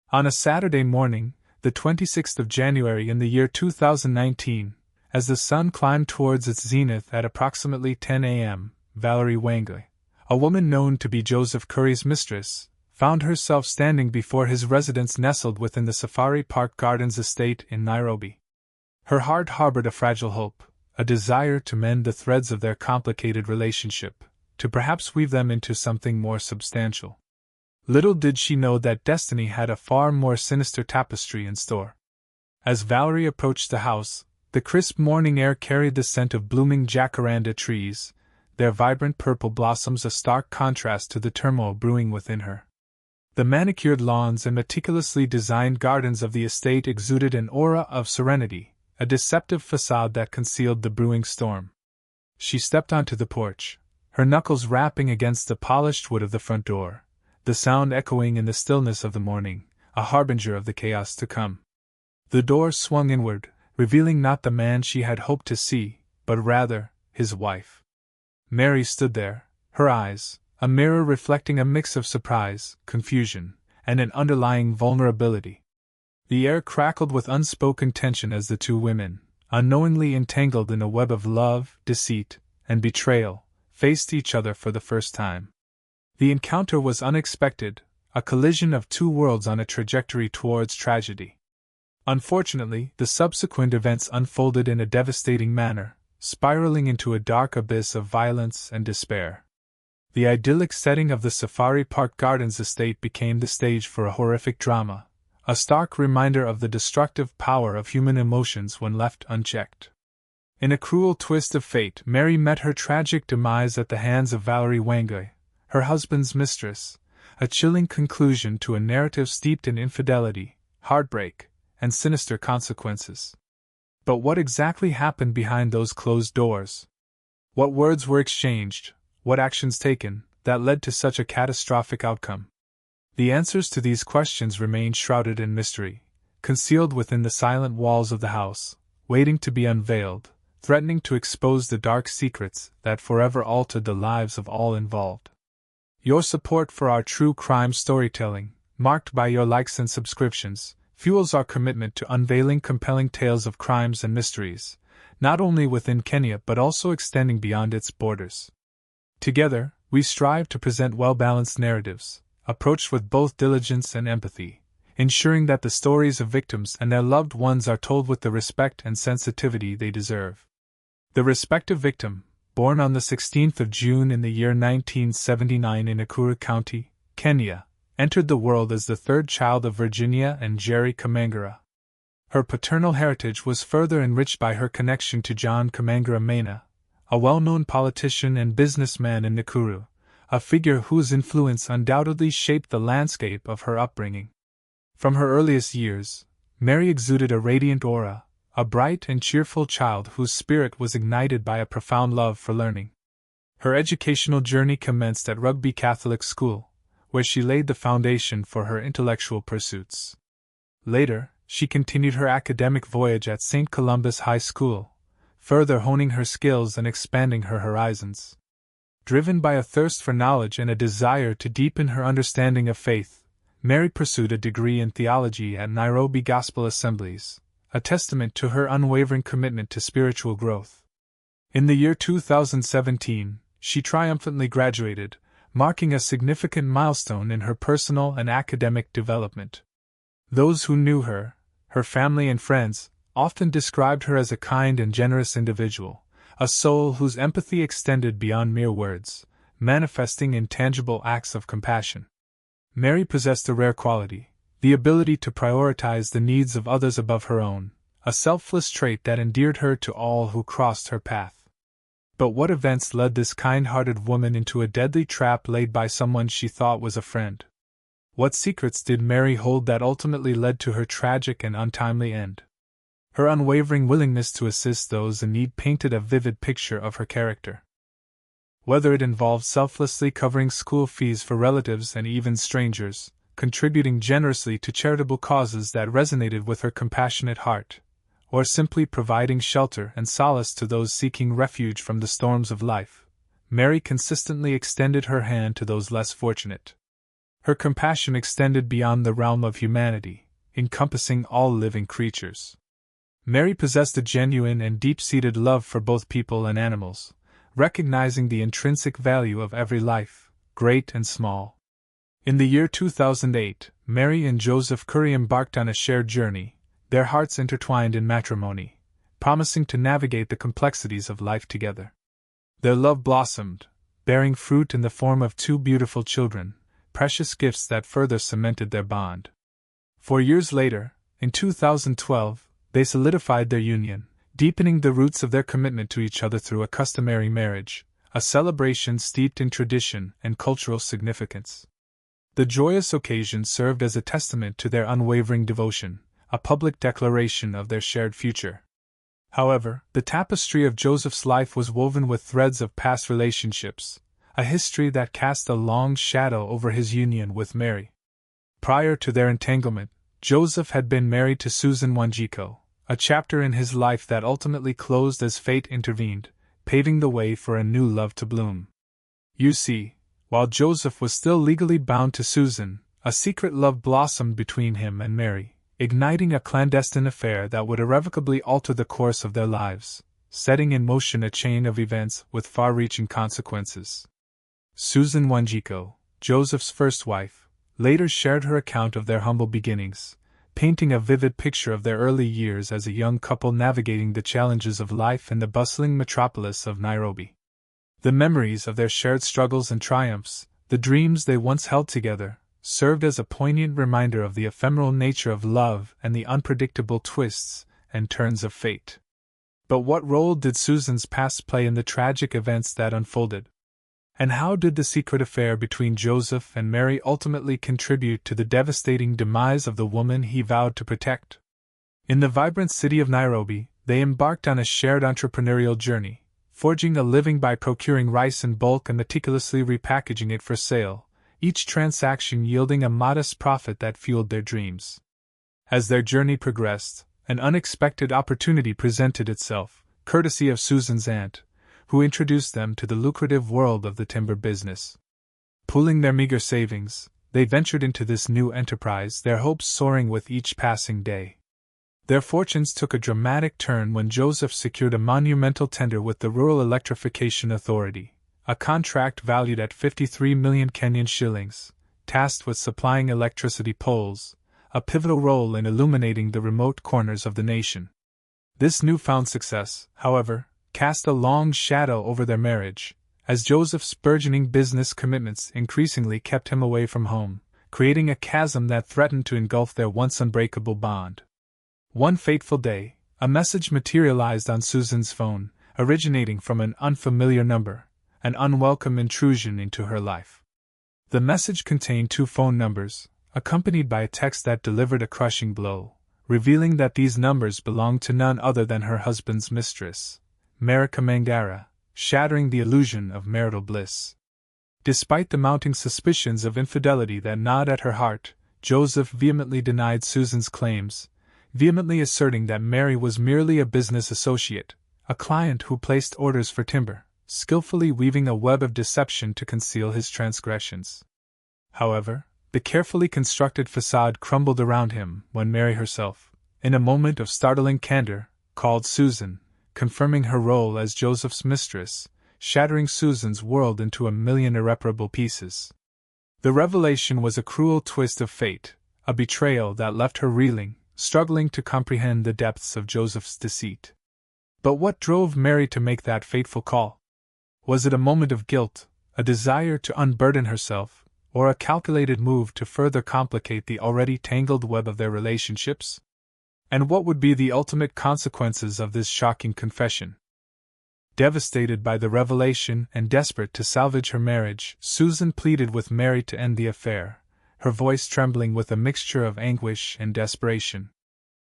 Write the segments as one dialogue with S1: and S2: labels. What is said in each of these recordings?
S1: On a Saturday morning, the 26th of January in the year 2019, as the sun climbed towards its zenith at approximately 10 a.m., Valerie Wangley, a woman known to be Joseph Curry's mistress, found herself standing before his residence nestled within the Safari Park Gardens estate in Nairobi. Her heart harbored a fragile hope, a desire to mend the threads of their complicated relationship, to perhaps weave them into something more substantial. Little did she know that destiny had a far more sinister tapestry in store. As Valerie approached the house, the crisp morning air carried the scent of blooming jacaranda trees, their vibrant purple blossoms a stark contrast to the turmoil brewing within her. The manicured lawns and meticulously designed gardens of the estate exuded an aura of serenity, a deceptive facade that concealed the brewing storm. She stepped onto the porch, her knuckles rapping against the polished wood of the front door, the sound echoing in the stillness of the morning, a harbinger of the chaos to come. The door swung inward, revealing not the man she had hoped to see, but rather, his wife. Mary stood there, her eyes, a mirror reflecting a mix of surprise, confusion, and an underlying vulnerability. The air crackled with unspoken tension as the two women, unknowingly entangled in a web of love, deceit, and betrayal, faced each other for the first time. The encounter was unexpected, a collision of two worlds on a trajectory towards tragedy. Unfortunately, the subsequent events unfolded in a devastating manner, spiraling into a dark abyss of violence and despair. The idyllic setting of the Safari Park Gardens estate became the stage for a horrific drama, a stark reminder of the destructive power of human emotions when left unchecked. In a cruel twist of fate, Mary met her tragic demise at the hands of Valerie Wangley, her husband's mistress, a chilling conclusion to a narrative steeped in infidelity, heartbreak, and sinister consequences. But what exactly happened behind those closed doors? What words were exchanged, what actions taken, that led to such a catastrophic outcome? The answers to these questions remain shrouded in mystery, concealed within the silent walls of the house, waiting to be unveiled, threatening to expose the dark secrets that forever altered the lives of all involved. Your support for our true crime storytelling, marked by your likes and subscriptions, fuels our commitment to unveiling compelling tales of crimes and mysteries, not only within Kenya but also extending beyond its borders. Together, we strive to present well-balanced narratives, approached with both diligence and empathy, ensuring that the stories of victims and their loved ones are told with the respect and sensitivity they deserve. The respective victim, born on the 16th of June in the year 1979 in Nakuru County, Kenya, entered the world as the third child of Virginia and Jerry Kamangara. Her paternal heritage was further enriched by her connection to John Kamangara Maina, a well-known politician and businessman in Nakuru, a figure whose influence undoubtedly shaped the landscape of her upbringing. From her earliest years, Mary exuded a radiant aura, a bright and cheerful child whose spirit was ignited by a profound love for learning. Her educational journey commenced at Rugby Catholic School, where she laid the foundation for her intellectual pursuits. Later, she continued her academic voyage at St. Columba's High School, further honing her skills and expanding her horizons. Driven by a thirst for knowledge and a desire to deepen her understanding of faith, Mary pursued a degree in theology at Nairobi Gospel Assemblies, a testament to her unwavering commitment to spiritual growth. In the year 2017, she triumphantly graduated, marking a significant milestone in her personal and academic development. Those who knew her, her family and friends, often described her as a kind and generous individual, a soul whose empathy extended beyond mere words, manifesting in tangible acts of compassion. Mary possessed a rare quality, the ability to prioritize the needs of others above her own, a selfless trait that endeared her to all who crossed her path. But what events led this kind-hearted woman into a deadly trap laid by someone she thought was a friend? What secrets did Mary hold that ultimately led to her tragic and untimely end? Her unwavering willingness to assist those in need painted a vivid picture of her character. Whether it involved selflessly covering school fees for relatives and even strangers, contributing generously to charitable causes that resonated with her compassionate heart, or simply providing shelter and solace to those seeking refuge from the storms of life, Mary consistently extended her hand to those less fortunate. Her compassion extended beyond the realm of humanity, encompassing all living creatures. Mary possessed a genuine and deep-seated love for both people and animals, recognizing the intrinsic value of every life, great and small. In the year 2008, Mary and Joseph Curry embarked on a shared journey, their hearts intertwined in matrimony, promising to navigate the complexities of life together. Their love blossomed, bearing fruit in the form of two beautiful children, precious gifts that further cemented their bond. 4 years later, in 2012, they solidified their union, deepening the roots of their commitment to each other through a customary marriage, a celebration steeped in tradition and cultural significance. The joyous occasion served as a testament to their unwavering devotion, a public declaration of their shared future. However, the tapestry of Joseph's life was woven with threads of past relationships, a history that cast a long shadow over his union with Mary. Prior to their entanglement, Joseph had been married to Susan Wanjico, a chapter in his life that ultimately closed as fate intervened, paving the way for a new love to bloom. You see, while Joseph was still legally bound to Susan, a secret love blossomed between him and Mary, igniting a clandestine affair that would irrevocably alter the course of their lives, setting in motion a chain of events with far-reaching consequences. Susan Wanjico, Joseph's first wife, later shared her account of their humble beginnings, painting a vivid picture of their early years as a young couple navigating the challenges of life in the bustling metropolis of Nairobi. The memories of their shared struggles and triumphs, the dreams they once held together, served as a poignant reminder of the ephemeral nature of love and the unpredictable twists and turns of fate. But what role did Susan's past play in the tragic events that unfolded? And how did the secret affair between Joseph and Mary ultimately contribute to the devastating demise of the woman he vowed to protect? In the vibrant city of Nairobi, they embarked on a shared entrepreneurial journey, forging a living by procuring rice in bulk and meticulously repackaging it for sale, each transaction yielding a modest profit that fueled their dreams. As their journey progressed, an unexpected opportunity presented itself, courtesy of Susan's aunt, who introduced them to the lucrative world of the timber business. Pooling their meager savings, they ventured into this new enterprise, their hopes soaring with each passing day. Their fortunes took a dramatic turn when Joseph secured a monumental tender with the Rural Electrification Authority, a contract valued at 53 million Kenyan shillings, tasked with supplying electricity poles, a pivotal role in illuminating the remote corners of the nation. This newfound success, however, cast a long shadow over their marriage, as Joseph's burgeoning business commitments increasingly kept him away from home, creating a chasm that threatened to engulf their once unbreakable bond. One fateful day, a message materialized on Susan's phone, originating from an unfamiliar number, an unwelcome intrusion into her life. The message contained 2 phone numbers, accompanied by a text that delivered a crushing blow, revealing that these numbers belonged to none other than her husband's mistress, Marika Mangara, shattering the illusion of marital bliss. Despite the mounting suspicions of infidelity that gnawed at her heart, Joseph vehemently denied Susan's claims, vehemently asserting that Mary was merely a business associate, a client who placed orders for timber, skillfully weaving a web of deception to conceal his transgressions. However, the carefully constructed facade crumbled around him when Mary herself, in a moment of startling candor, called Susan, confirming her role as Joseph's mistress, shattering Susan's world into a million irreparable pieces. The revelation was a cruel twist of fate, a betrayal that left her reeling, struggling to comprehend the depths of Joseph's deceit. But what drove Mary to make that fateful call? Was it a moment of guilt, a desire to unburden herself, or a calculated move to further complicate the already tangled web of their relationships? And what would be the ultimate consequences of this shocking confession? Devastated by the revelation and desperate to salvage her marriage, Susan pleaded with Mary to end the affair, her voice trembling with a mixture of anguish and desperation.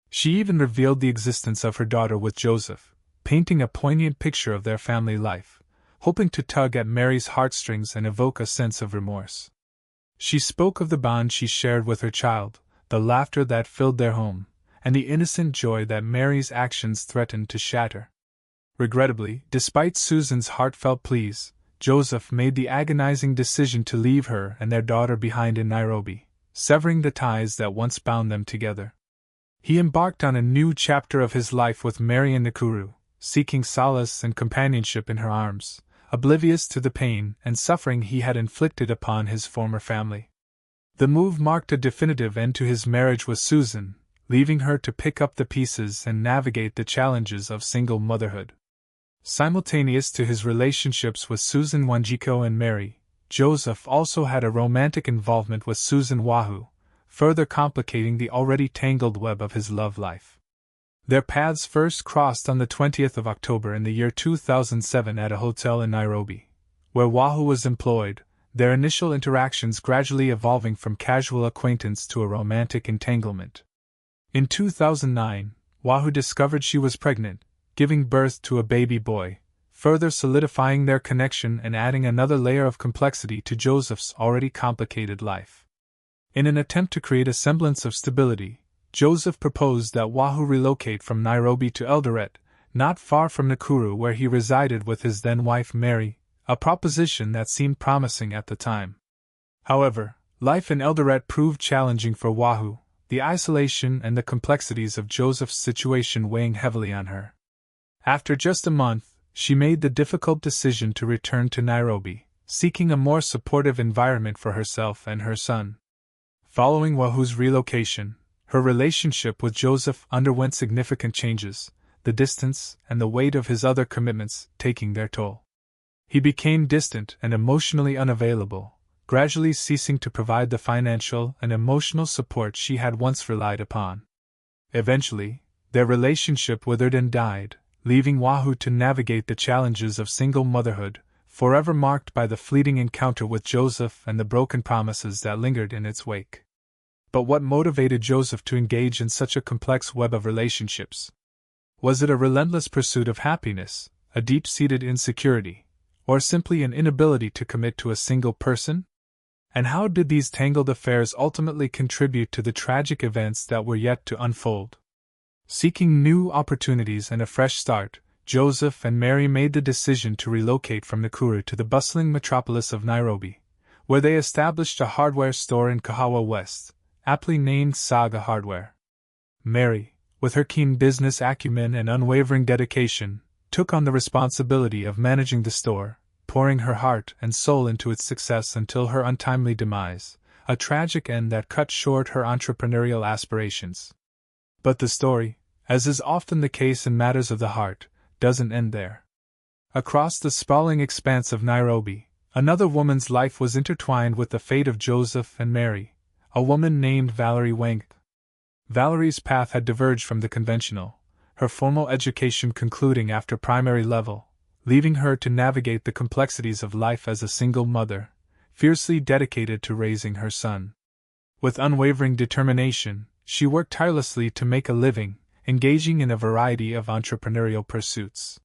S1: She even revealed the existence of her daughter with Joseph, painting a poignant picture of their family life, hoping to tug at Mary's heartstrings and evoke a sense of remorse. She spoke of the bond she shared with her child, the laughter that filled their home, and the innocent joy that Mary's actions threatened to shatter. Regrettably, despite Susan's heartfelt pleas, Joseph made the agonizing decision to leave her and their daughter behind in Nairobi, severing the ties that once bound them together. He embarked on a new chapter of his life with Mary in Nakuru, seeking solace and companionship in her arms, oblivious to the pain and suffering he had inflicted upon his former family. The move marked a definitive end to his marriage with Susan, leaving her to pick up the pieces and navigate the challenges of single motherhood. Simultaneous to his relationships with Susan Wanjiku and Mary, Joseph also had a romantic involvement with Susan Wahoo, further complicating the already tangled web of his love life. Their paths first crossed on the 20th of October in the year 2007 at a hotel in Nairobi, where Wahoo was employed, their initial interactions gradually evolving from casual acquaintance to a romantic entanglement. In 2009, Wahoo discovered she was pregnant, giving birth to a baby boy, further solidifying their connection and adding another layer of complexity to Joseph's already complicated life. In an attempt to create a semblance of stability, Joseph proposed that Wahoo relocate from Nairobi to Eldoret, not far from Nakuru where he resided with his then-wife Mary, a proposition that seemed promising at the time. However, life in Eldoret proved challenging for Wahoo, the isolation and the complexities of Joseph's situation weighing heavily on her. After just a month, she made the difficult decision to return to Nairobi, seeking a more supportive environment for herself and her son. Following Wahoo's relocation, her relationship with Joseph underwent significant changes, the distance and the weight of his other commitments taking their toll. He became distant and emotionally unavailable, gradually ceasing to provide the financial and emotional support she had once relied upon. Eventually, their relationship withered and died, leaving Wahoo to navigate the challenges of single motherhood, forever marked by the fleeting encounter with Joseph and the broken promises that lingered in its wake. But what motivated Joseph to engage in such a complex web of relationships? Was it a relentless pursuit of happiness, a deep-seated insecurity, or simply an inability to commit to a single person? And how did these tangled affairs ultimately contribute to the tragic events that were yet to unfold? Seeking new opportunities and a fresh start, Joseph and Mary made the decision to relocate from Nakuru to the bustling metropolis of Nairobi, where they established a hardware store in Kahawa West, aptly named Saga Hardware. Mary, with her keen business acumen and unwavering dedication, took on the responsibility of managing the store, pouring her heart and soul into its success until her untimely demise, a tragic end that cut short her entrepreneurial aspirations. But the story, as is often the case in matters of the heart, doesn't end there. Across the sprawling expanse of Nairobi, another woman's life was intertwined with the fate of Joseph and Mary, a woman named Valerie Wang. Valerie's path had diverged from the conventional, her formal education concluding after primary level, leaving her to navigate the complexities of life as a single mother, fiercely dedicated to raising her son. With unwavering determination, she worked tirelessly to make a living, engaging in a variety of entrepreneurial pursuits.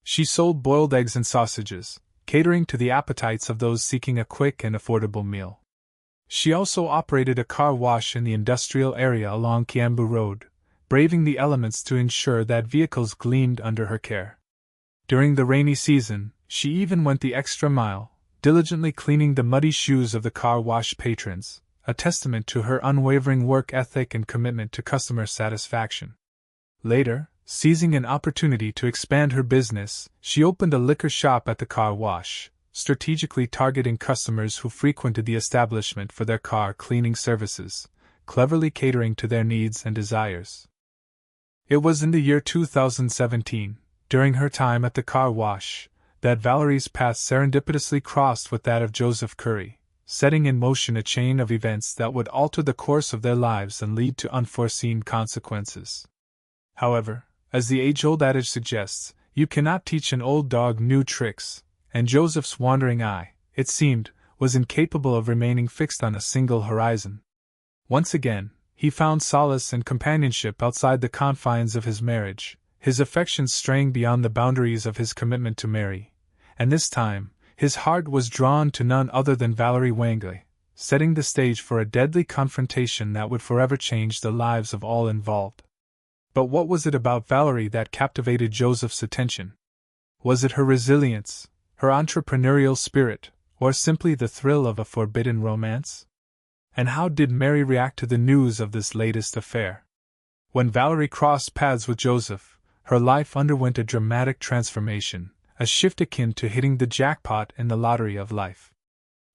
S1: She sold boiled eggs and sausages, catering to the appetites of those seeking a quick and affordable meal. She also operated a car wash in the industrial area along Kiambu Road, braving the elements to ensure that vehicles gleamed under her care. During the rainy season, she even went the extra mile, diligently cleaning the muddy shoes of the car wash patrons, a testament to her unwavering work ethic and commitment to customer satisfaction. Later, seizing an opportunity to expand her business, she opened a liquor shop at the car wash, strategically targeting customers who frequented the establishment for their car cleaning services, cleverly catering to their needs and desires. It was in the year 2017, during her time at the car wash, that Valerie's path serendipitously crossed with that of Joseph Curry, setting in motion a chain of events that would alter the course of their lives and lead to unforeseen consequences. However, as the age-old adage suggests, you cannot teach an old dog new tricks, and Joseph's wandering eye, it seemed, was incapable of remaining fixed on a single horizon. Once again, he found solace and companionship outside the confines of his marriage, his affections straying beyond the boundaries of his commitment to Mary, and this time, his heart was drawn to none other than Valerie Wangley, setting the stage for a deadly confrontation that would forever change the lives of all involved. But what was it about Valerie that captivated Joseph's attention? Was it her resilience, her entrepreneurial spirit, or simply the thrill of a forbidden romance? And how did Mary react to the news of this latest affair? When Valerie crossed paths with Joseph, her life underwent a dramatic transformation, a shift akin to hitting the jackpot in the lottery of life.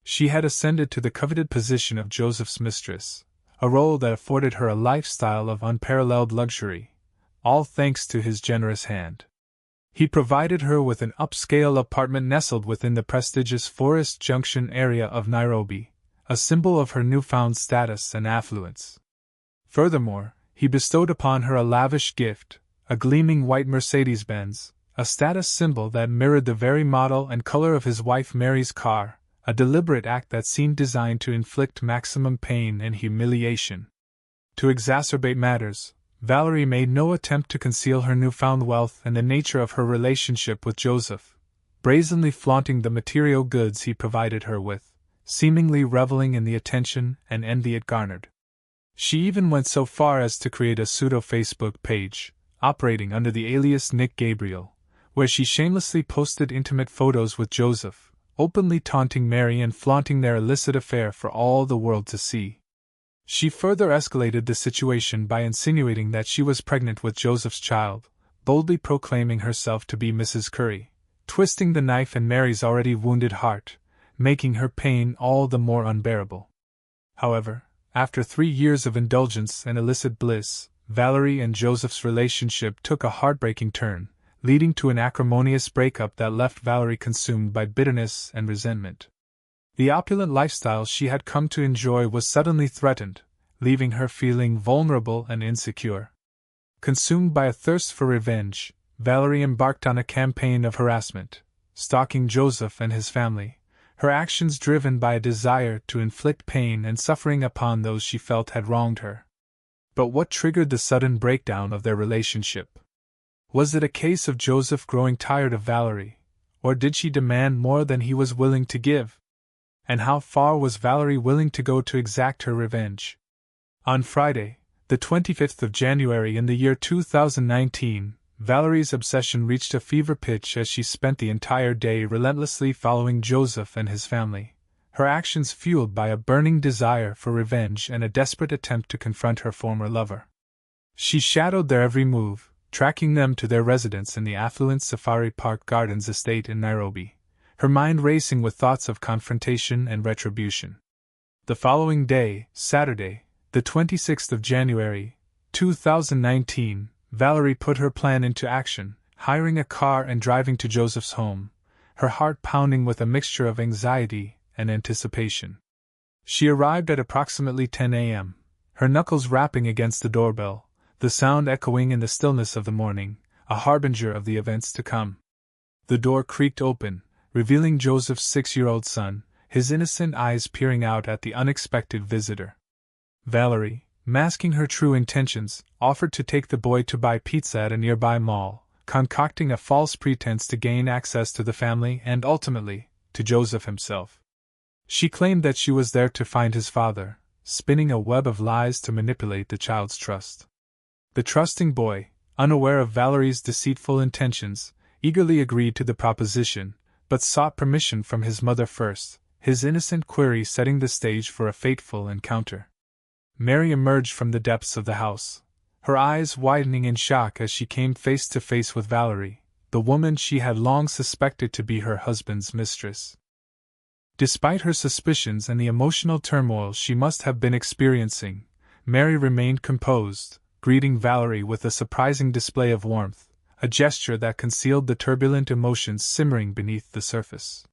S1: She had ascended to the coveted position of Joseph's mistress, a role that afforded her a lifestyle of unparalleled luxury, all thanks to his generous hand. He provided her with an upscale apartment nestled within the prestigious Forest Junction area of Nairobi, a symbol of her newfound status and affluence. Furthermore, he bestowed upon her a lavish gift, a gleaming white Mercedes-Benz, a status symbol that mirrored the very model and color of his wife Mary's car, a deliberate act that seemed designed to inflict maximum pain and humiliation. To exacerbate matters, Valerie made no attempt to conceal her newfound wealth and the nature of her relationship with Joseph, brazenly flaunting the material goods he provided her with, seemingly reveling in the attention and envy it garnered. She even went so far as to create a pseudo-Facebook page, operating under the alias Nick Gabriel, where she shamelessly posted intimate photos with Joseph, openly taunting Mary and flaunting their illicit affair for all the world to see. She further escalated the situation by insinuating that she was pregnant with Joseph's child, boldly proclaiming herself to be Mrs. Curry, twisting the knife in Mary's already wounded heart, making her pain all the more unbearable. However, after 3 years of indulgence and illicit bliss, Valerie and Joseph's relationship took a heartbreaking turn, leading to an acrimonious breakup that left Valerie consumed by bitterness and resentment. The opulent lifestyle she had come to enjoy was suddenly threatened, leaving her feeling vulnerable and insecure. Consumed by a thirst for revenge, Valerie embarked on a campaign of harassment, stalking Joseph and his family, her actions driven by a desire to inflict pain and suffering upon those she felt had wronged her. But what triggered the sudden breakdown of their relationship? Was it a case of Joseph growing tired of Valerie, or did she demand more than he was willing to give? And how far was Valerie willing to go to exact her revenge? On Friday, the 25th of January in the year 2019, Valerie's obsession reached a fever pitch as she spent the entire day relentlessly following Joseph and his family, her actions fueled by a burning desire for revenge and a desperate attempt to confront her former lover. She shadowed their every move, tracking them to their residence in the affluent Safari Park Gardens estate in Nairobi, her mind racing with thoughts of confrontation and retribution. The following day, Saturday, the 26th of January, 2019, Valerie put her plan into action, hiring a car and driving to Joseph's home, her heart pounding with a mixture of anxiety and anticipation. She arrived at approximately 10 a.m., her knuckles rapping against the doorbell, the sound echoing in the stillness of the morning, a harbinger of the events to come. The door creaked open, revealing Joseph's 6-year-old son, his innocent eyes peering out at the unexpected visitor. Valerie, masking her true intentions, offered to take the boy to buy pizza at a nearby mall, concocting a false pretense to gain access to the family and ultimately, to Joseph himself. She claimed that she was there to find his father, spinning a web of lies to manipulate the child's trust. The trusting boy, unaware of Valerie's deceitful intentions, eagerly agreed to the proposition, but sought permission from his mother first, his innocent query setting the stage for a fateful encounter. Mary emerged from the depths of the house, her eyes widening in shock as she came face to face with Valerie, the woman she had long suspected to be her husband's mistress. Despite her suspicions and the emotional turmoil she must have been experiencing, Mary remained composed, greeting Valerie with a surprising display of warmth, a gesture that concealed the turbulent emotions simmering beneath the surface.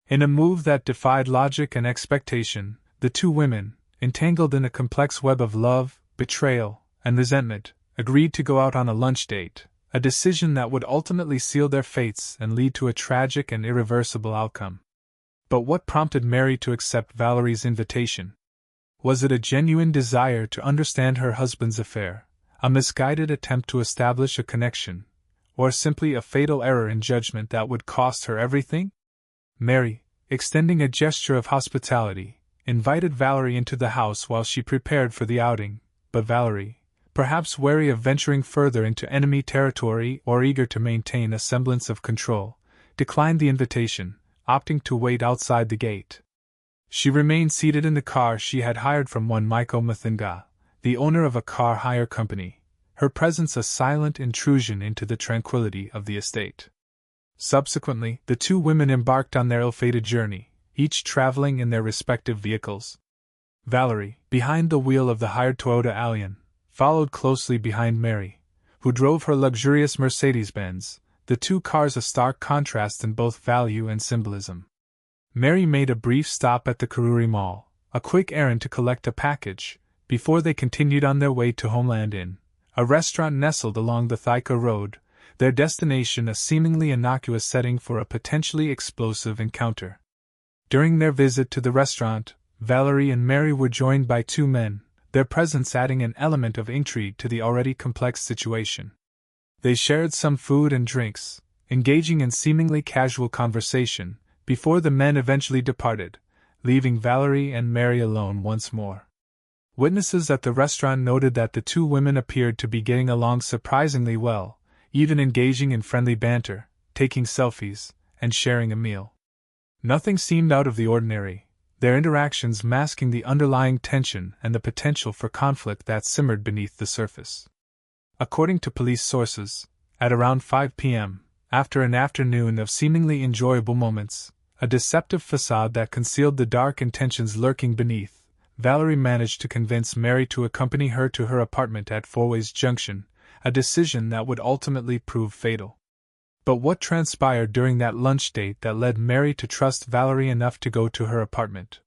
S1: In a move that defied logic and expectation, the two women, entangled in a complex web of love, betrayal, and resentment, agreed to go out on a lunch date, a decision that would ultimately seal their fates and lead to a tragic and irreversible outcome. But what prompted Mary to accept Valerie's invitation? Was it a genuine desire to understand her husband's affair, a misguided attempt to establish a connection, or simply a fatal error in judgment that would cost her everything? Mary, extending a gesture of hospitality, invited Valerie into the house while she prepared for the outing, but Valerie, perhaps wary of venturing further into enemy territory or eager to maintain a semblance of control, declined the invitation, opting to wait outside the gate. She remained seated in the car she had hired from one Michael Mathinga, the owner of a car hire company, her presence a silent intrusion into the tranquility of the estate. Subsequently, the two women embarked on their ill-fated journey, each traveling in their respective vehicles. Valerie, behind the wheel of the hired Toyota Allion, followed closely behind Mary, who drove her luxurious Mercedes-Benz, the two cars a stark contrast in both value and symbolism. Mary made a brief stop at the Karuri Mall, a quick errand to collect a package, before they continued on their way to Homeland Inn, a restaurant nestled along the Thika Road, their destination a seemingly innocuous setting for a potentially explosive encounter. During their visit to the restaurant, Valerie and Mary were joined by two men, their presence adding an element of intrigue to the already complex situation. They shared some food and drinks, engaging in seemingly casual conversation, before the men eventually departed, leaving Valerie and Mary alone once more. Witnesses at the restaurant noted that the two women appeared to be getting along surprisingly well, even engaging in friendly banter, taking selfies, and sharing a meal. Nothing seemed out of the ordinary, their interactions masking the underlying tension and the potential for conflict that simmered beneath the surface. According to police sources, at around 5 p.m., after an afternoon of seemingly enjoyable moments, a deceptive facade that concealed the dark intentions lurking beneath, Valerie managed to convince Mary to accompany her to her apartment at Fourways Junction, a decision that would ultimately prove fatal. But what transpired during that lunch date that led Mary to trust Valerie enough to go to her apartment?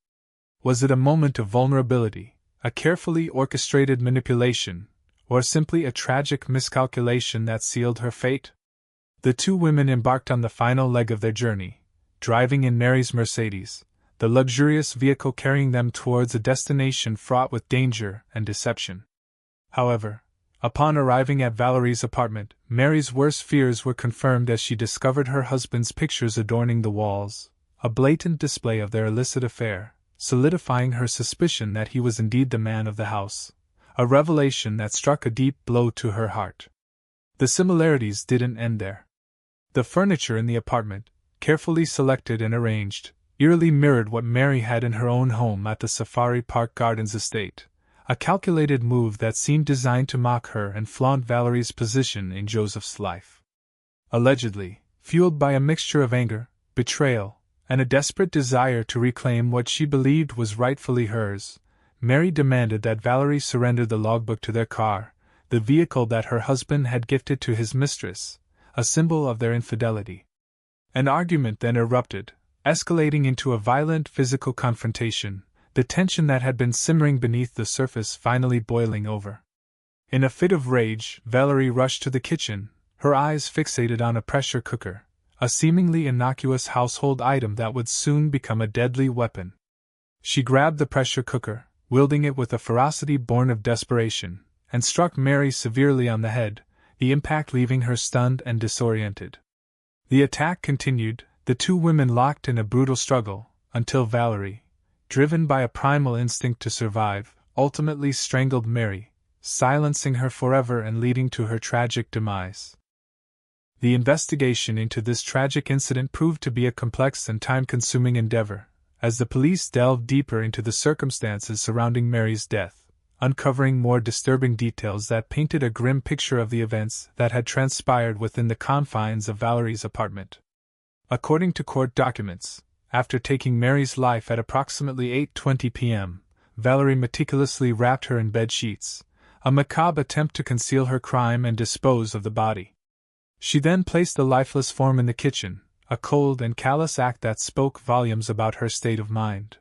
S1: Was it a moment of vulnerability, a carefully orchestrated manipulation, or simply a tragic miscalculation that sealed her fate? The two women embarked on the final leg of their journey, driving in Mary's Mercedes, the luxurious vehicle carrying them towards a destination fraught with danger and deception. However, upon arriving at Valerie's apartment, Mary's worst fears were confirmed as she discovered her husband's pictures adorning the walls, a blatant display of their illicit affair, solidifying her suspicion that he was indeed the man of the house, a revelation that struck a deep blow to her heart. The similarities didn't end there. The furniture in the apartment, carefully selected and arranged, eerily mirrored what Mary had in her own home at the Safari Park Gardens estate, a calculated move that seemed designed to mock her and flaunt Valerie's position in Joseph's life. Allegedly, fueled by a mixture of anger, betrayal, and a desperate desire to reclaim what she believed was rightfully hers, Mary demanded that Valerie surrender the logbook to their car, the vehicle that her husband had gifted to his mistress, a symbol of their infidelity. An argument then erupted, escalating into a violent physical confrontation, the tension that had been simmering beneath the surface finally boiling over. In a fit of rage, Valerie rushed to the kitchen, her eyes fixated on a pressure cooker, a seemingly innocuous household item that would soon become a deadly weapon. She grabbed the pressure cooker, wielding it with a ferocity born of desperation, and struck Mary severely on the head, the impact leaving her stunned and disoriented. The attack continued, the two women locked in a brutal struggle, until Valerie, driven by a primal instinct to survive, ultimately strangled Mary, silencing her forever and leading to her tragic demise. The investigation into this tragic incident proved to be a complex and time-consuming endeavor, as the police delved deeper into the circumstances surrounding Mary's death, uncovering more disturbing details that painted a grim picture of the events that had transpired within the confines of Valerie's apartment. According to court documents, after taking Mary's life at approximately 8:20 p.m., Valerie meticulously wrapped her in bed sheets, a macabre attempt to conceal her crime and dispose of the body. She then placed the lifeless form in the kitchen, a cold and callous act that spoke volumes about her state of mind.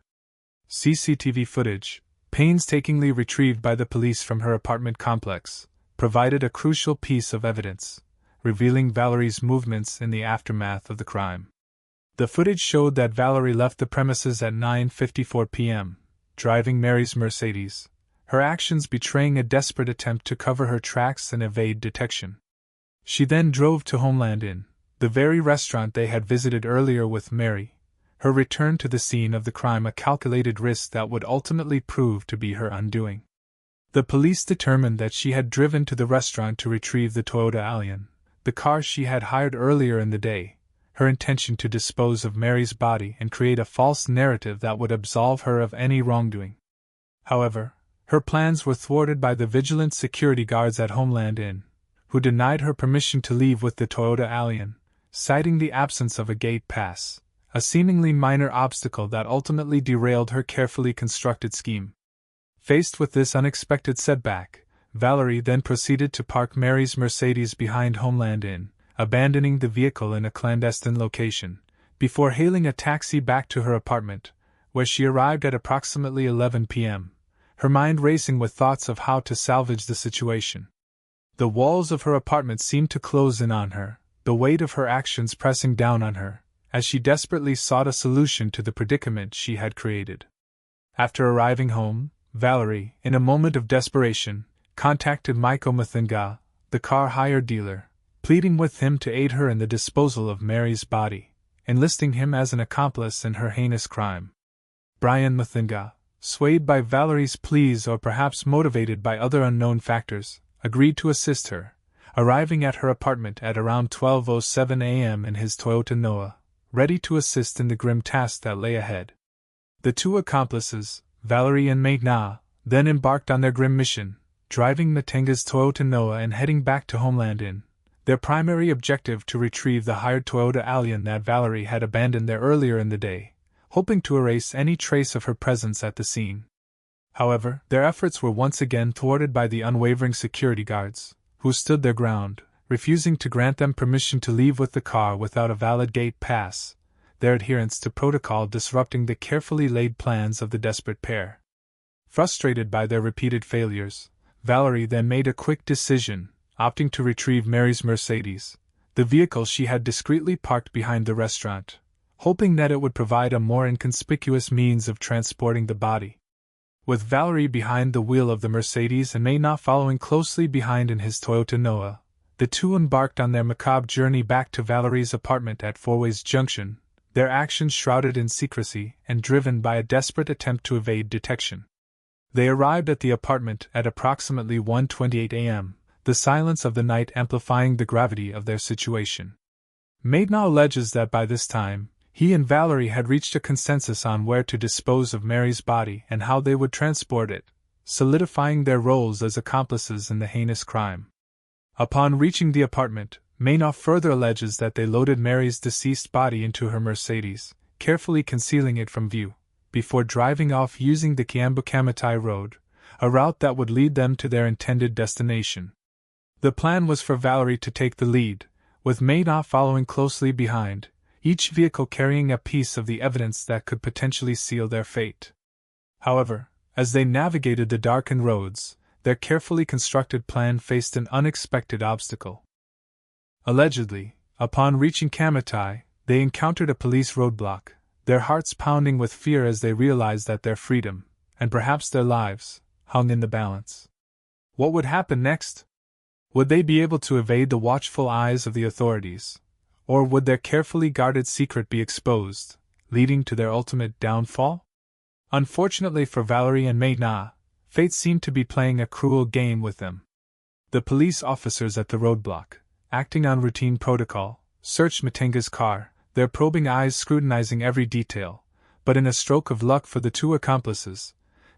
S1: CCTV footage, painstakingly retrieved by the police from her apartment complex, provided a crucial piece of evidence, revealing Valerie's movements in the aftermath of the crime. The footage showed that Valerie left the premises at 9:54 p.m., driving Mary's Mercedes, her actions betraying a desperate attempt to cover her tracks and evade detection. She then drove to Homeland Inn, the very restaurant they had visited earlier with Mary, her return to the scene of the crime a calculated risk that would ultimately prove to be her undoing. The police determined that she had driven to the restaurant to retrieve the Toyota Allion, the car she had hired earlier in the day, her intention to dispose of Mary's body and create a false narrative that would absolve her of any wrongdoing. However, her plans were thwarted by the vigilant security guards at Homeland Inn, who denied her permission to leave with the Toyota Allion, citing the absence of a gate pass, a seemingly minor obstacle that ultimately derailed her carefully constructed scheme. Faced with this unexpected setback, Valerie then proceeded to park Mary's Mercedes behind Homeland Inn, abandoning the vehicle in a clandestine location, before hailing a taxi back to her apartment, where she arrived at approximately 11 p.m., her mind racing with thoughts of how to salvage the situation. The walls of her apartment seemed to close in on her, the weight of her actions pressing down on her, as she desperately sought a solution to the predicament she had created. After arriving home, Valerie, in a moment of desperation, contacted Michael Mathinga, the car hire dealer, pleading with him to aid her in the disposal of Mary's body, enlisting him as an accomplice in her heinous crime. Brian Mathinga, swayed by Valerie's pleas or perhaps motivated by other unknown factors, agreed to assist her, arriving at her apartment at around 12:07 a.m. in his Toyota Noah, ready to assist in the grim task that lay ahead. The two accomplices, Valerie and Maitna, then embarked on their grim mission, driving Matinga's Toyota Noah and heading back to Homeland Inn, their primary objective to retrieve the hired Toyota Allion that Valerie had abandoned there earlier in the day, hoping to erase any trace of her presence at the scene. However, their efforts were once again thwarted by the unwavering security guards, who stood their ground, refusing to grant them permission to leave with the car without a valid gate pass, their adherence to protocol disrupting the carefully laid plans of the desperate pair. Frustrated by their repeated failures, Valerie then made a quick decision, opting to retrieve Mary's Mercedes, the vehicle she had discreetly parked behind the restaurant, hoping that it would provide a more inconspicuous means of transporting the body. With Valerie behind the wheel of the Mercedes and Maitna following closely behind in his Toyota Noah, the two embarked on their macabre journey back to Valerie's apartment at Fourways Junction, their actions shrouded in secrecy and driven by a desperate attempt to evade detection. They arrived at the apartment at approximately 1:28 a.m., the silence of the night amplifying the gravity of their situation. Maitna alleges that by this time, he and Valerie had reached a consensus on where to dispose of Mary's body and how they would transport it, solidifying their roles as accomplices in the heinous crime. Upon reaching the apartment, Maitna further alleges that they loaded Mary's deceased body into her Mercedes, carefully concealing it from view, before driving off using the Kiambu-Kamatai Road, a route that would lead them to their intended destination. The plan was for Valerie to take the lead, with Maitna following closely behind, each vehicle carrying a piece of the evidence that could potentially seal their fate. However, as they navigated the darkened roads, their carefully constructed plan faced an unexpected obstacle. Allegedly, upon reaching Kamatai, they encountered a police roadblock, their hearts pounding with fear as they realized that their freedom, and perhaps their lives, hung in the balance. What would happen next? Would they be able to evade the watchful eyes of the authorities, or would their carefully guarded secret be exposed, leading to their ultimate downfall? Unfortunately for Valerie and Maitna, fate seemed to be playing a cruel game with them. The police officers at the roadblock, acting on routine protocol, searched Matinga's car, their probing eyes scrutinizing every detail, but in a stroke of luck for the two accomplices,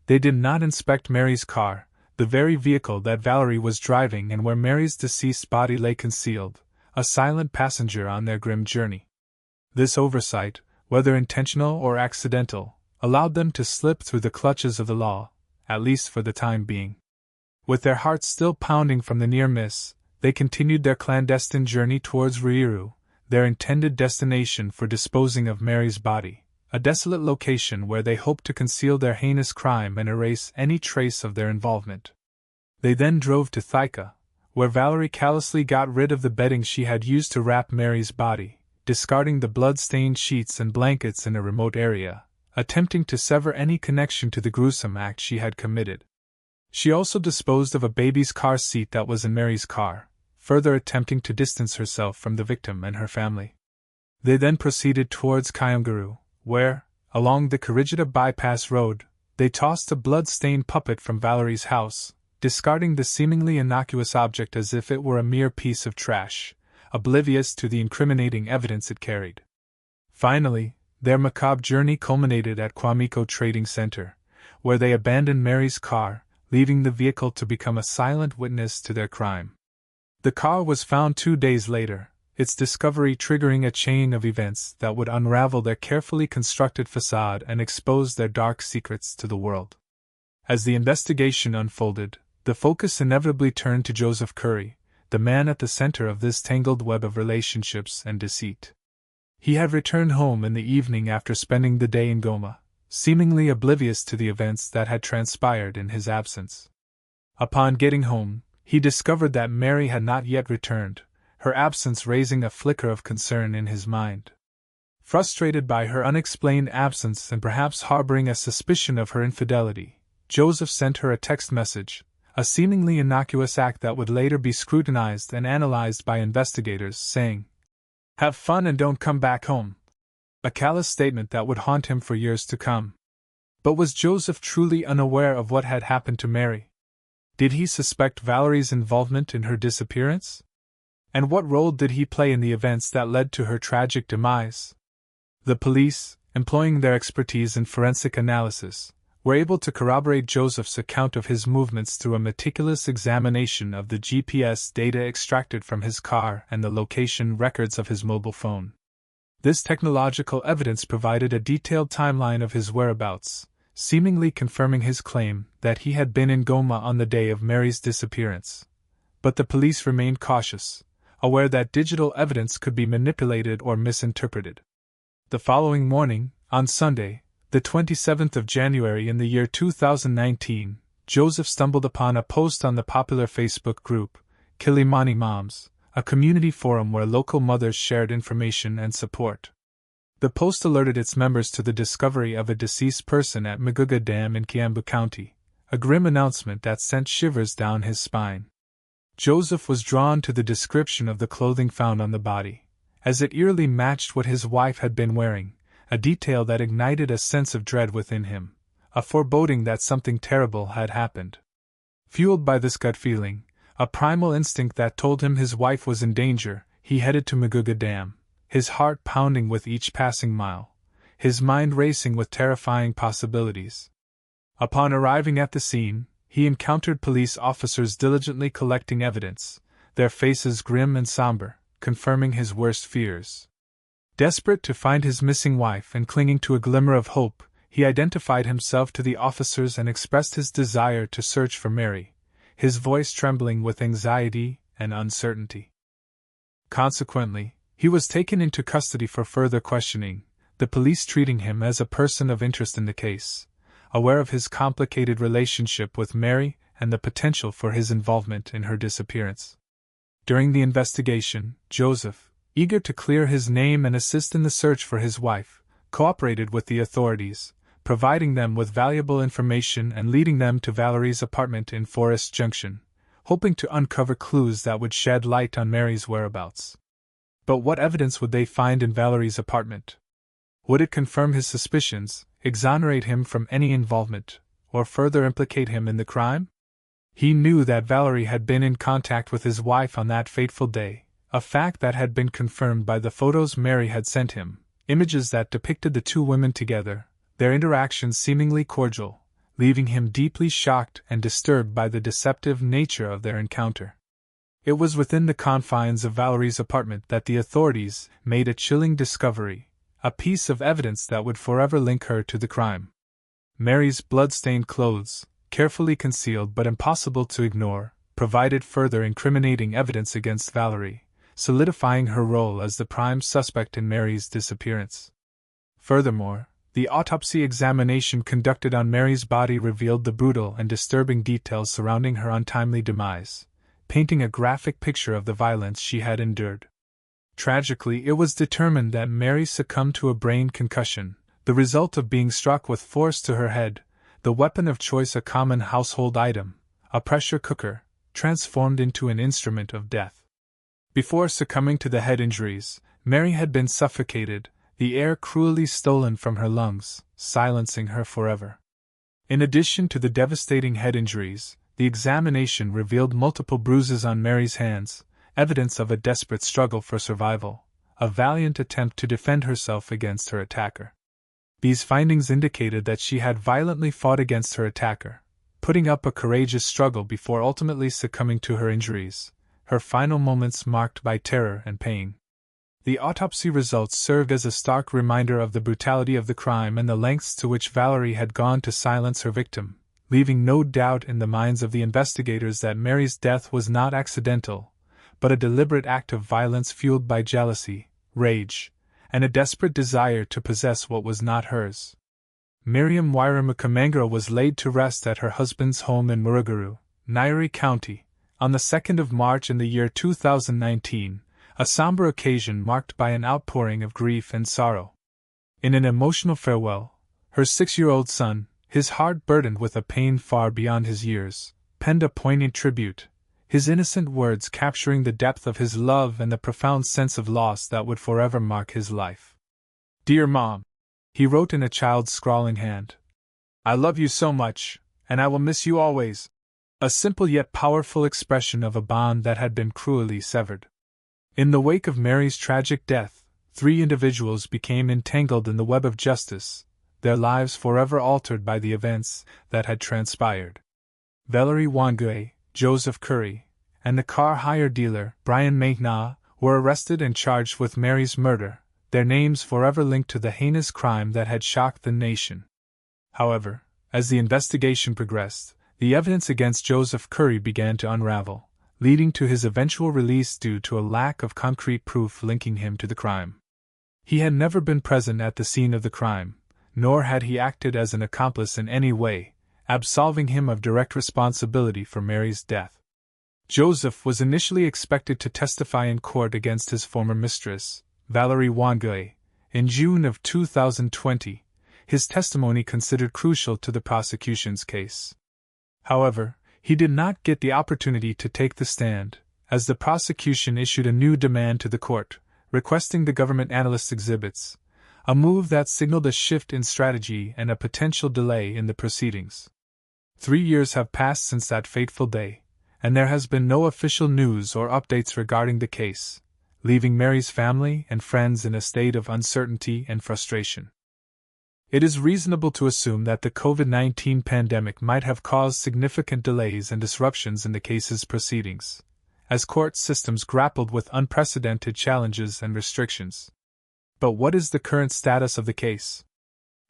S1: they did not inspect Mary's car, the very vehicle that Valerie was driving and where Mary's deceased body lay concealed, a silent passenger on their grim journey. This oversight, whether intentional or accidental, allowed them to slip through the clutches of the law, at least for the time being. With their hearts still pounding from the near miss, they continued their clandestine journey towards Ruiru, their intended destination for disposing of Mary's body, a desolate location where they hoped to conceal their heinous crime and erase any trace of their involvement. They then drove to Thika, where Valerie callously got rid of the bedding she had used to wrap Mary's body, discarding the blood-stained sheets and blankets in a remote area, attempting to sever any connection to the gruesome act she had committed. She also disposed of a baby's car seat that was in Mary's car, further attempting to distance herself from the victim and her family. They then proceeded towards Kayamguru, where, along the Karijita bypass road, they tossed a blood-stained puppet from Valerie's house, discarding the seemingly innocuous object as if it were a mere piece of trash, oblivious to the incriminating evidence it carried. Finally, their macabre journey culminated at Quamico Trading Center, where they abandoned Mary's car, leaving the vehicle to become a silent witness to their crime. The car was found 2 days later, its discovery triggering a chain of events that would unravel their carefully constructed facade and expose their dark secrets to the world. As the investigation unfolded, the focus inevitably turned to Joseph Curry, the man at the center of this tangled web of relationships and deceit. He had returned home in the evening after spending the day in Goma, seemingly oblivious to the events that had transpired in his absence. Upon getting home, he discovered that Mary had not yet returned, her absence raising a flicker of concern in his mind. Frustrated by her unexplained absence and perhaps harboring a suspicion of her infidelity, Joseph sent her a text message, a seemingly innocuous act that would later be scrutinized and analyzed by investigators, saying, "Have fun and don't come back home." A callous statement that would haunt him for years to come. But was Joseph truly unaware of what had happened to Mary? Did he suspect Valerie's involvement in her disappearance? And what role did he play in the events that led to her tragic demise? The police, employing their expertise in forensic analysis, were able to corroborate Joseph's account of his movements through a meticulous examination of the GPS data extracted from his car and the location records of his mobile phone. This technological evidence provided a detailed timeline of his whereabouts, seemingly confirming his claim that he had been in Goma on the day of Mary's disappearance. But the police remained cautious, aware that digital evidence could be manipulated or misinterpreted. The following morning, on Sunday, the 27th of January in the year 2019, Joseph stumbled upon a post on the popular Facebook group, Kilimani Moms, a community forum where local mothers shared information and support. The post alerted its members to the discovery of a deceased person at Maguga Dam in Kiambu County, a grim announcement that sent shivers down his spine. Joseph was drawn to the description of the clothing found on the body, as it eerily matched what his wife had been wearing, a detail that ignited a sense of dread within him, a foreboding that something terrible had happened. Fueled by this gut feeling, a primal instinct that told him his wife was in danger, he headed to Maguga Dam, his heart pounding with each passing mile, his mind racing with terrifying possibilities. Upon arriving at the scene, he encountered police officers diligently collecting evidence, their faces grim and somber, confirming his worst fears. Desperate to find his missing wife and clinging to a glimmer of hope, he identified himself to the officers and expressed his desire to search for Mary, his voice trembling with anxiety and uncertainty. Consequently, he was taken into custody for further questioning, the police treating him as a person of interest in the case, aware of his complicated relationship with Mary and the potential for his involvement in her disappearance. During the investigation, Joseph, eager to clear his name and assist in the search for his wife, cooperated with the authorities, providing them with valuable information and leading them to Valerie's apartment in Forest Junction, hoping to uncover clues that would shed light on Mary's whereabouts. But what evidence would they find in Valerie's apartment? Would it confirm his suspicions, exonerate him from any involvement, or further implicate him in the crime? He knew that Valerie had been in contact with his wife on that fateful day, a fact that had been confirmed by the photos Mary had sent him, images that depicted the two women together, their interactions seemingly cordial, leaving him deeply shocked and disturbed by the deceptive nature of their encounter. It was within the confines of Valerie's apartment that the authorities made a chilling discovery, a piece of evidence that would forever link her to the crime. Mary's blood-stained clothes, carefully concealed but impossible to ignore, provided further incriminating evidence against Valerie, solidifying her role as the prime suspect in Mary's disappearance. Furthermore, the autopsy examination conducted on Mary's body revealed the brutal and disturbing details surrounding her untimely demise, painting a graphic picture of the violence she had endured. Tragically, it was determined that Mary succumbed to a brain concussion, the result of being struck with force to her head, the weapon of choice, a common household item, a pressure cooker, transformed into an instrument of death. Before succumbing to the head injuries, Mary had been suffocated, the air cruelly stolen from her lungs, silencing her forever. In addition to the devastating head injuries, the examination revealed multiple bruises on Mary's hands, evidence of a desperate struggle for survival, a valiant attempt to defend herself against her attacker. These findings indicated that she had violently fought against her attacker, putting up a courageous struggle before ultimately succumbing to her injuries, her final moments marked by terror and pain. The autopsy results served as a stark reminder of the brutality of the crime and the lengths to which Valerie had gone to silence her victim, leaving no doubt in the minds of the investigators that Mary's death was not accidental, but a deliberate act of violence fueled by jealousy, rage, and a desperate desire to possess what was not hers. Miriam Wairamukamengra was laid to rest at her husband's home in Muruguru, Nyeri County, on the 2nd of March in the year 2019, a somber occasion marked by an outpouring of grief and sorrow. In an emotional farewell, her 6-year-old son, his heart burdened with a pain far beyond his years, penned a poignant tribute, his innocent words capturing the depth of his love and the profound sense of loss that would forever mark his life. "Dear Mom," he wrote in a child's scrawling hand, "I love you so much, and I will miss you always." A simple yet powerful expression of a bond that had been cruelly severed. In the wake of Mary's tragic death, 3 individuals became entangled in the web of justice, their lives forever altered by the events that had transpired. Valerie Wangui, Joseph Curry, and the car hire dealer, Brian Maitna, were arrested and charged with Mary's murder, their names forever linked to the heinous crime that had shocked the nation. However, as the investigation progressed, the evidence against Joseph Curry began to unravel, leading to his eventual release due to a lack of concrete proof linking him to the crime. He had never been present at the scene of the crime, nor had he acted as an accomplice in any way, absolving him of direct responsibility for Mary's death. Joseph was initially expected to testify in court against his former mistress, Valerie Wangui, in June of 2020, his testimony considered crucial to the prosecution's case. However, he did not get the opportunity to take the stand, as the prosecution issued a new demand to the court, requesting the government analyst's exhibits, a move that signaled a shift in strategy and a potential delay in the proceedings. 3 years have passed since that fateful day, and there has been no official news or updates regarding the case, leaving Mary's family and friends in a state of uncertainty and frustration. It is reasonable to assume that the COVID-19 pandemic might have caused significant delays and disruptions in the case's proceedings, as court systems grappled with unprecedented challenges and restrictions. But what is the current status of the case?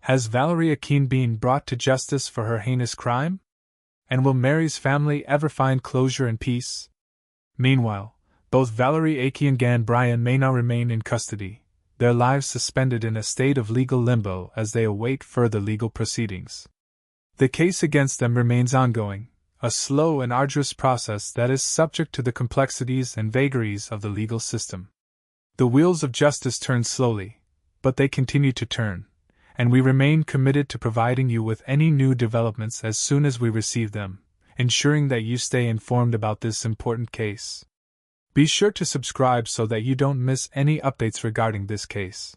S1: Has Valerie Akeen been brought to justice for her heinous crime? And will Mary's family ever find closure and peace? Meanwhile, both Valerie Akeen and Brian may now remain in custody, their lives suspended in a state of legal limbo as they await further legal proceedings. The case against them remains ongoing, a slow and arduous process that is subject to the complexities and vagaries of the legal system. The wheels of justice turn slowly, but they continue to turn, and we remain committed to providing you with any new developments as soon as we receive them, ensuring that you stay informed about this important case. Be sure to subscribe so that you don't miss any updates regarding this case.